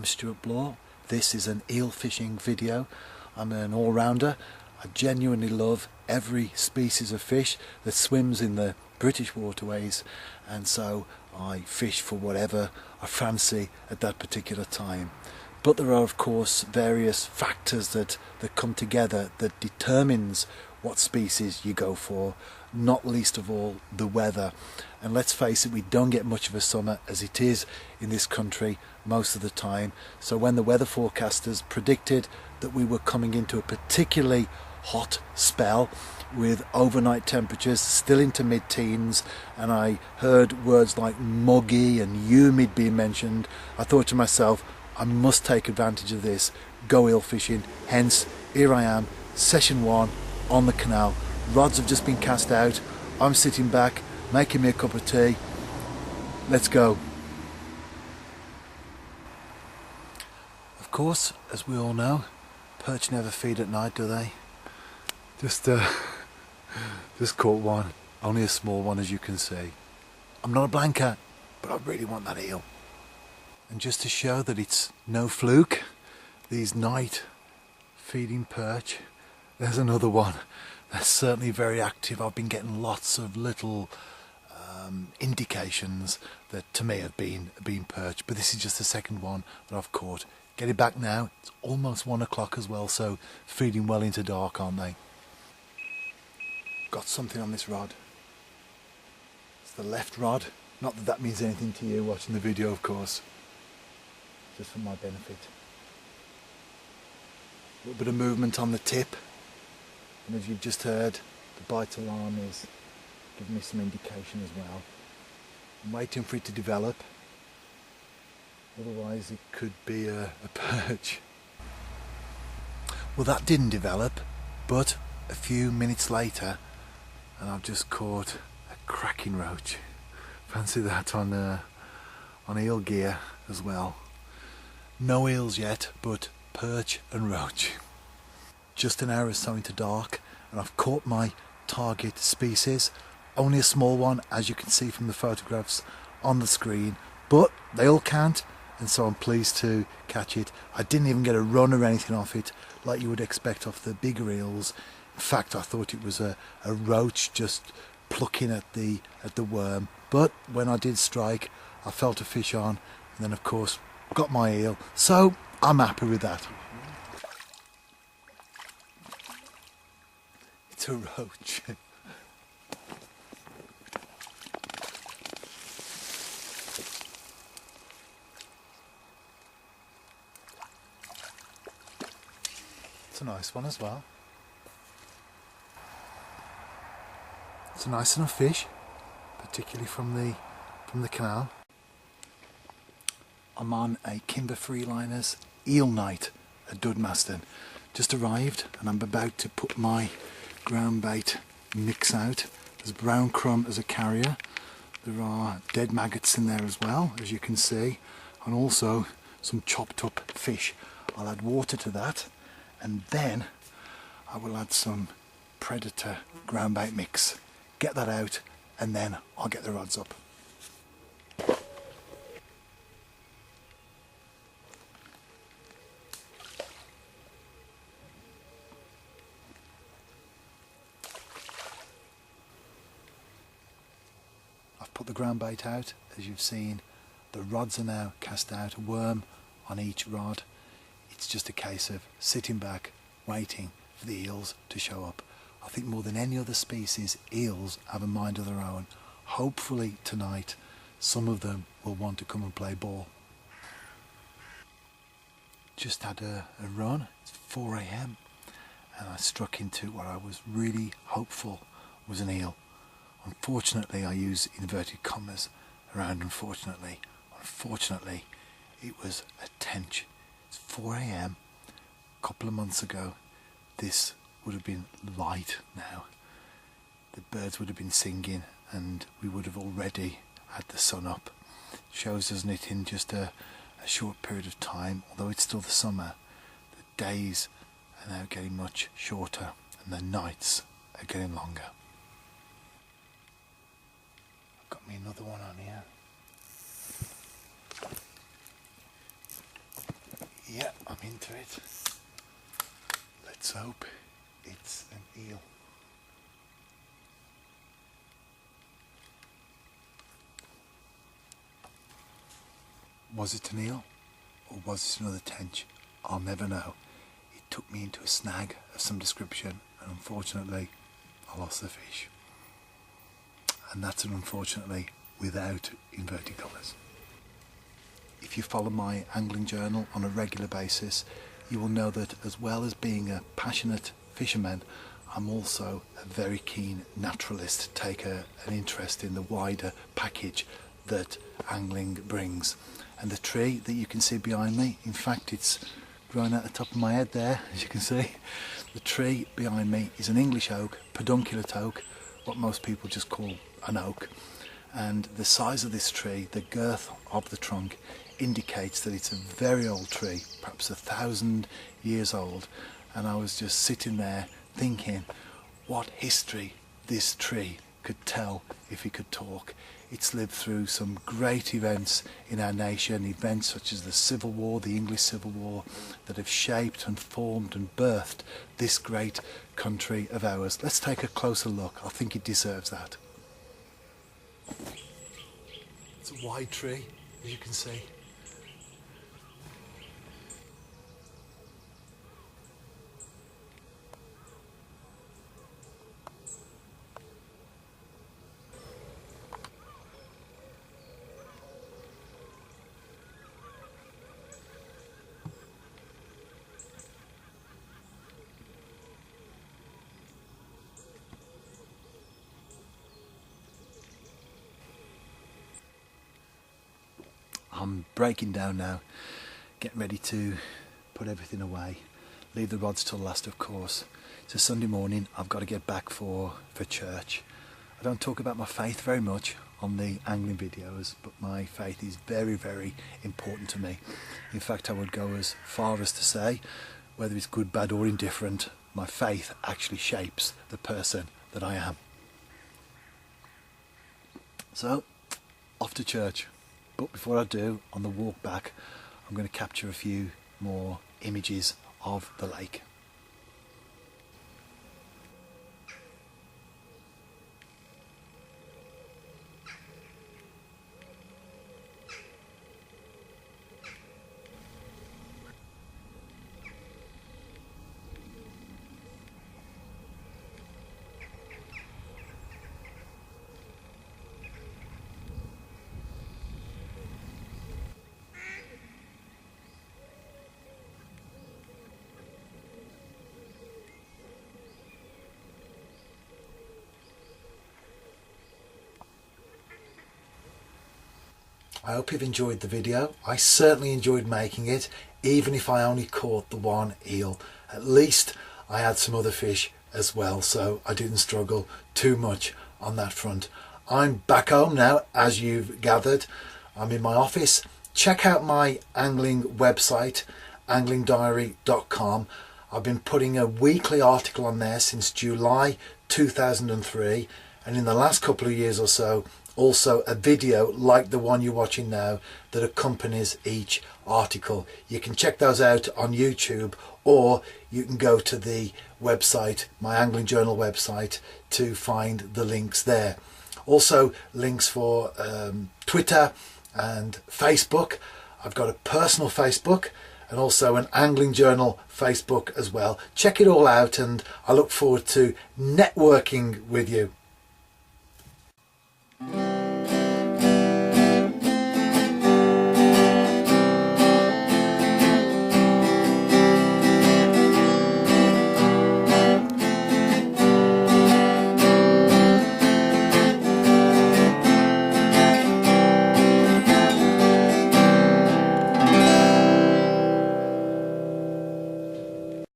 I'm Stewart Bloor. This is an eel fishing video. I'm an all-rounder. I genuinely love every species of fish that swims in the British waterways, and so I fish for whatever I fancy at that particular time. But there are of course various factors that come together that determines what species you go for, not least of all the weather. And let's face it, we don't get much of a summer as it is in this country most of the time. So when the weather forecasters predicted that we were coming into a particularly hot spell with overnight temperatures still into mid-teens, and I heard words like muggy and humid being mentioned, I thought to myself, I must take advantage of this, go eel fishing. Hence, here I am, session 1 on the canal. Rods have just been cast out. I'm sitting back, making me a cup of tea. Let's go. Of course, as we all know, perch never feed at night, do they? Just caught one, only a small one as you can see. I'm not a blanker, but I really want that eel. And just to show that it's no fluke, these night feeding perch, there's another one that's certainly very active. I've been getting lots of little indications that to me have been perch, but this is just the second one that I've caught. Getting back now, it's almost 1 o'clock as well, so feeding well into dark, aren't they? Got something on this rod. It's the left rod. Not that that means anything to you watching the video, of course. Just for my benefit. A little bit of movement on the tip. And as you've just heard, the bite alarm is giving me some indication as well. I'm waiting for it to develop. Otherwise it could be a perch. Well, that didn't develop, but a few minutes later, and I've just caught a cracking roach. Fancy that on eel gear as well. No eels yet, but perch and roach. Just an hour or so into dark, and I've caught my target species. Only a small one, as you can see from the photographs on the screen, but they all count, and so I'm pleased to catch it. I didn't even get a run or anything off it like you would expect off the bigger eels. In fact, I thought it was a roach just plucking at the worm. But when I did strike, I felt a fish on, and then of course got my eel. So I'm happy with that. It's a roach. It's a nice one as well. It's a nice enough fish, particularly from the canal. I'm on a Kimber Freeliners eel night at Dudmaston. Just arrived, and I'm about to put my ground bait mix out. There's brown crumb as a carrier. There are dead maggots in there as well, as you can see, and also some chopped up fish. I'll add water to that, and then I will add some predator ground bait mix. Get that out, and then I'll get the rods up. I've put the ground bait out, as you've seen. The rods are now cast out, a worm on each rod. It's just a case of sitting back, waiting for the eels to show up. I think more than any other species, eels have a mind of their own. Hopefully tonight, some of them will want to come and play ball. Just had a run. It's 4 AM, and I struck into what I was really hopeful was an eel. Unfortunately, I use inverted commas around unfortunately. Unfortunately, it was a tench. It's 4 AM. A couple of months ago, this would have been light now. The birds would have been singing, and we would have already had the sun up. Shows, doesn't it, in just a short period of time, although it's still the summer, the days are now getting much shorter and the nights are getting longer. I've got me another one on here. Yeah, I'm into it. Let's hope it's an eel. Was it an eel or was it another tench? I'll never know. It took me into a snag of some description and unfortunately I lost the fish. And that's an unfortunately without inverted commas. If you follow my angling journal on a regular basis, you will know that as well as being a passionate fisherman, I'm also a very keen naturalist, take an interest in the wider package that angling brings. And the tree that you can see behind me, in fact it's growing at the top of my head there, as you can see. The tree behind me is an English oak, pedunculate oak, what most people just call an oak. And the size of this tree, the girth of the trunk, indicates that it's a very old tree, perhaps 1,000 years old. And I was just sitting there thinking what history this tree could tell if it could talk. It's lived through some great events in our nation, events such as the Civil War, the English Civil War, that have shaped and formed and birthed this great country of ours. Let's take a closer look. I think it deserves that. It's a wide tree, as you can see. I'm breaking down now, getting ready to put everything away, leave the rods till last of course. It's a Sunday morning, I've got to get back for church. I don't talk about my faith very much on the angling videos, but my faith is very, very important to me. In fact, I would go as far as to say, whether it's good, bad or indifferent, my faith actually shapes the person that I am. So, off to church. But before I do, on the walk back, I'm going to capture a few more images of the lake. I hope you've enjoyed the video. I certainly enjoyed making it, even if I only caught the one eel. At least I had some other fish as well, so I didn't struggle too much on that front. I'm back home now, as you've gathered. I'm in my office. Check out my angling website, anglingdiary.com. I've been putting a weekly article on there since July 2003, and in the last couple of years or so, also a video like the one you're watching now that accompanies each article. You can check those out on YouTube, or you can go to the website, my Angling Journal website, to find the links there. Also links for Twitter and Facebook. I've got a personal Facebook and also an Angling Journal Facebook as well. Check it all out and I look forward to networking with you.